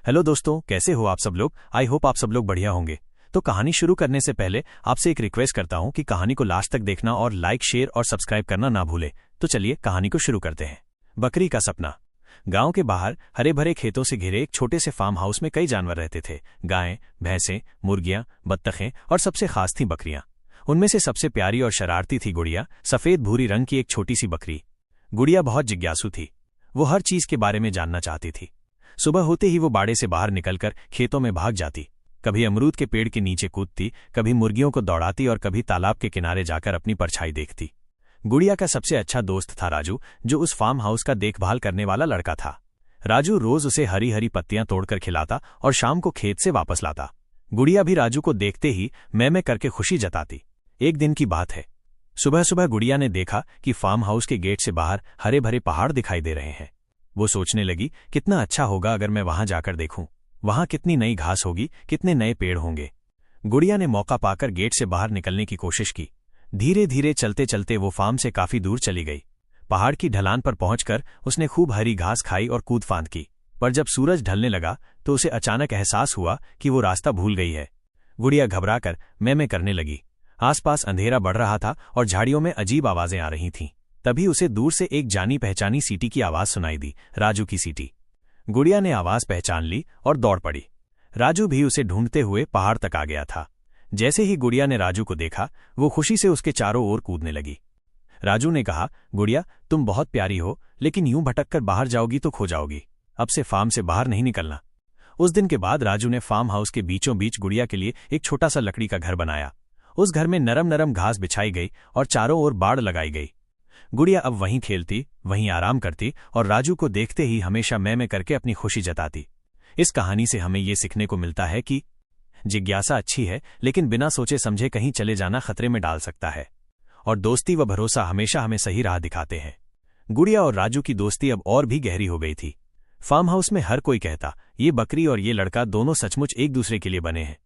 Hello दोस्तों, कैसे हो आप सब लोग। आई होप आप सब लोग बढ़िया होंगे। तो कहानी शुरू करने से पहले आपसे एक रिक्वेस्ट करता हूं कि कहानी को लास्ट तक देखना और लाइक, शेयर और सब्सक्राइब करना ना भूले। तो चलिए कहानी को शुरू करते हैं। बकरी का सपना। गांव के बाहर हरे भरे खेतों से घिरे एक छोटे से फार्म हाउस में कई जानवर रहते थे। गायें, भैंसें, मुर्गियां, बत्तखें और सबसे खास थी बकरियां। उनमें से सबसे प्यारी और शरारती थी गुड़िया, सफेद भूरी रंग की एक छोटी सी बकरी। गुड़िया बहुत जिज्ञासु थी। वो हर चीज के बारे में जानना चाहती थी। सुबह होते ही वो बाड़े से बाहर निकलकर खेतों में भाग जाती। कभी अमरूद के पेड़ के नीचे कूदती, कभी मुर्गियों को दौड़ाती और कभी तालाब के किनारे जाकर अपनी परछाई देखती। गुड़िया का सबसे अच्छा दोस्त था राजू, जो उस फार्म हाउस का देखभाल करने वाला लड़का था। राजू रोज उसे हरी हरी पत्तियां तोड़कर खिलाता और शाम को खेत से वापस लाता। गुड़िया भी राजू को देखते ही मैं करके खुशी जताती। एक दिन की बात है। सुबह सुबह गुड़िया ने देखा कि फार्म हाउस के गेट से बाहर हरे भरे पहाड़ दिखाई दे रहे हैं। वो सोचने लगी, कितना अच्छा होगा अगर मैं वहां जाकर देखूं। वहां कितनी नई घास होगी, कितने नए पेड़ होंगे। गुड़िया ने मौका पाकर गेट से बाहर निकलने की कोशिश की। धीरे धीरे चलते चलते वो फार्म से काफी दूर चली गई। पहाड़ की ढलान पर पहुंचकर उसने खूब हरी घास खाई और कूद फांद की। पर जब सूरज ढलने लगा तो उसे अचानक एहसास हुआ कि वो रास्ता भूल गई है। गुड़िया घबराकर मैं करने लगी। आसपास अंधेरा बढ़ रहा था और झाड़ियों में अजीब आवाजें आ रही थीं। तभी उसे दूर से एक जानी पहचानी सीटी की आवाज सुनाई दी, राजू की सीटी। गुड़िया ने आवाज पहचान ली और दौड़ पड़ी। राजू भी उसे ढूंढते हुए पहाड़ तक आ गया था। जैसे ही गुड़िया ने राजू को देखा, वो खुशी से उसके चारों ओर कूदने लगी। राजू ने कहा, गुड़िया तुम बहुत प्यारी हो, लेकिन यूं भटककर बाहर जाओगी तो खो जाओगी। अब से फार्म से बाहर नहीं निकलना। उस दिन के बाद राजू ने फार्म हाउस के बीचों बीच गुड़िया के लिए एक छोटा सा लकड़ी का घर बनाया। उस घर में नरम नरम घास बिछाई गई और चारों ओर बाड़ लगाई गई। गुड़िया अब वहीं खेलती, वहीं आराम करती और राजू को देखते ही हमेशा मैं करके अपनी खुशी जताती। इस कहानी से हमें ये सीखने को मिलता है कि जिज्ञासा अच्छी है, लेकिन बिना सोचे समझे कहीं चले जाना खतरे में डाल सकता है। और दोस्ती व भरोसा हमेशा हमें सही राह दिखाते हैं। गुड़िया और राजू की दोस्ती अब और भी गहरी हो गई थी। फार्म हाउस में हर कोई कहता, ये बकरी और ये लड़का दोनों सचमुच एक दूसरे के लिए बने हैं।